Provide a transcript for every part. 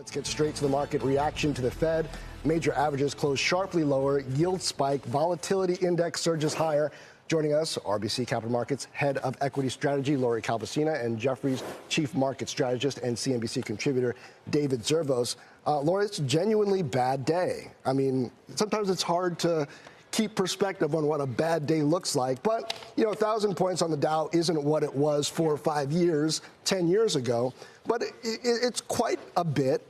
Let's get straight to the market reaction to the Fed. Major averages close sharply lower, yield spike, volatility index surges higher. Joining us, RBC Capital Markets Head of Equity Strategy, Lori Calvasina, and Jefferies Chief Market Strategist and CNBC contributor, David Zervos. Lori, it's a genuinely bad day. I mean, sometimes it's hard to keep perspective on what a bad day looks like. But, 1,000 points on the Dow isn't what it was 4 or 5 years, 10 years ago. But it's quite a bit.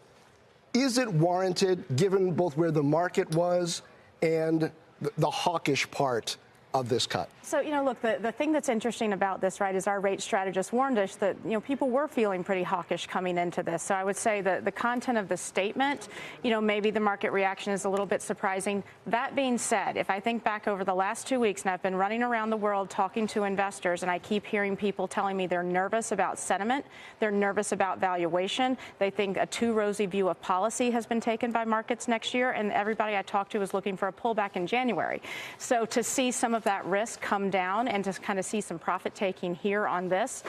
Is it warranted, given both where the market was and the hawkish part of this cut? So, look, the thing that's interesting about this, right, is our rate strategist warned us that, people were feeling pretty hawkish coming into this. So I would say that the content of the statement, maybe the market reaction is a little bit surprising. That being said, if I think back over the last 2 weeks, and I've been running around the world talking to investors, and I keep hearing people telling me they're nervous about sentiment, they're nervous about valuation, they think a too rosy view of policy has been taken by markets next year, and everybody I talked to is looking for a pullback in January. So to see some of that risk come down and to kind of see some profit taking here on this,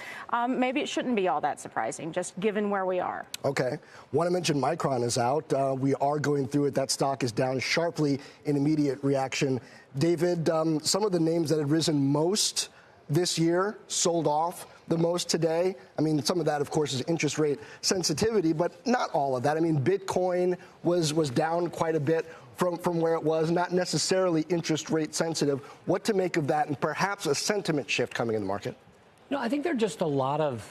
maybe it shouldn't be all that surprising, just given where we are. Okay. Want to mention Micron is out. We are going through it. That stock is down sharply in immediate reaction. David, some of the names that had risen most this year sold off the most today. I mean, some of that, of course, is interest rate sensitivity, but not all of that. I mean, Bitcoin was down quite a bit from where it was, not necessarily interest rate sensitive. What to make of that, and perhaps a sentiment shift coming in the market? I think there are just a lot of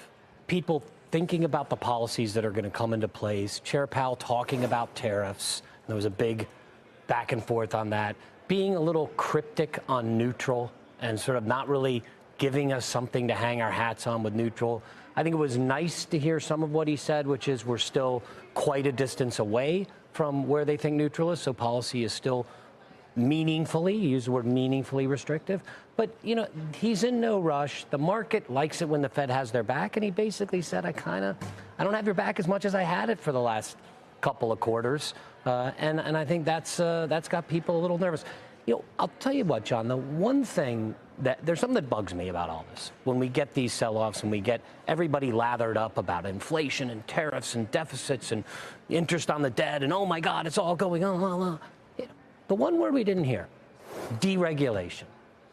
people thinking about the policies that are going to come into place. Chair Powell talking about tariffs. There was a big back and forth on that. Being a little cryptic on neutral and sort of not really giving us something to hang our hats on with neutral. I think it was nice to hear some of what he said, which is we're still quite a distance away from where they think neutral is, so policy is still meaningfully, use the word meaningfully restrictive. But, he's in no rush. The market likes it when the Fed has their back, and he basically said, I don't have your back as much as I had it for the last couple of quarters. And I think that's got people a little nervous. I'll tell you what, John, the one thing there's something that bugs me about all this. When we get these sell-offs and we get everybody lathered up about inflation and tariffs and deficits and interest on the debt and, oh, my God, it's all going on. The one word we didn't hear, deregulation.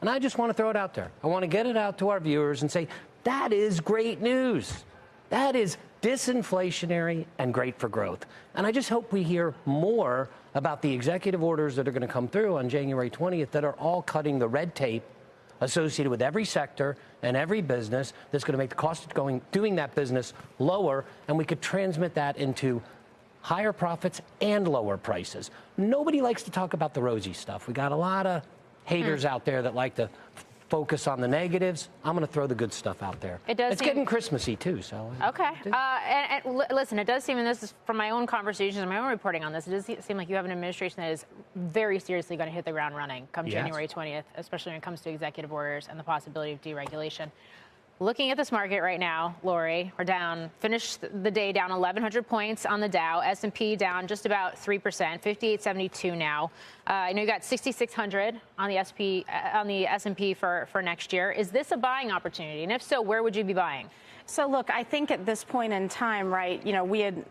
And I just want to throw it out there. I want to get it out to our viewers and say, that is great news. That is disinflationary and great for growth. And I just hope we hear more about the executive orders that are going to come through on January 20th that are all cutting the red tape associated with every sector and every business that's going to make the cost of doing that business lower, and we could transmit that into higher profits and lower prices. Nobody likes to talk about the rosy stuff. We got a lot of haters out there that like to focus on the negatives. I'm going to throw the good stuff out there. It's getting Christmassy, too. So okay. And listen, it does seem, and this is from my own conversations and my own reporting on this, it does seem like you have an administration that is very seriously going to hit the ground running come January 20th, especially when it comes to executive orders and the possibility of deregulation. Looking at this market right now, Lori, we're down, finished the day down 1,100 points on the Dow, S&P down just about 3%, 5872 now. I know you got 6,600 on the S&P for next year. Is this a buying opportunity? And if so, where would you be buying? So, look, I think at this point in time, right, we had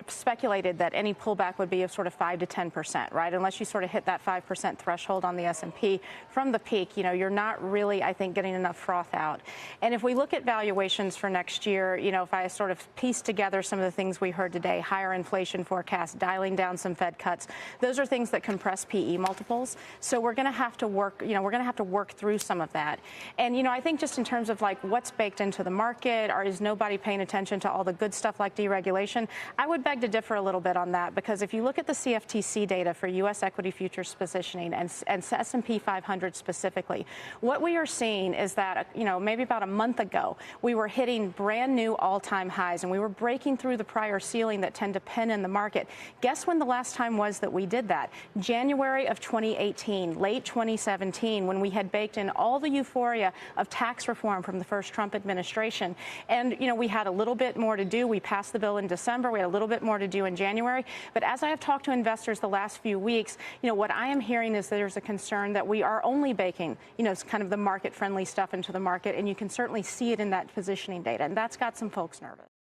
speculated that any pullback would be of sort of 5 to 10%, right? Unless you sort of hit that 5% threshold on the S&P from the peak, you're not really, I think, getting enough froth out. And if we look at valuations for next year, if I sort of piece together some of the things we heard today, higher inflation forecast, dialing down some Fed cuts, those are things that compress PE multiples. So we're going to have to work, through some of that. And, I think just in terms of like what's baked into the market, or is nobody paying attention to all the good stuff like deregulation, I would beg to differ a little bit on that, because if you look at the CFTC data for U.S. equity futures positioning and S&P 500 specifically, what we are seeing is that, maybe about a month ago, we were hitting brand new all-time highs and we were breaking through the prior ceiling that tend to pin in the market. Guess when the last time was that we did that? January of 2018, late 2017, when we had baked in all the euphoria of tax reform from the first Trump administration. And, we had a little bit more to do. We passed the bill in December. We had a little bit more to do in January. But as I have talked to investors the last few weeks, what I am hearing is there's a concern that we are only baking, kind of the market-friendly stuff into the market, and you can certainly see it in that positioning data, and that's got some folks nervous.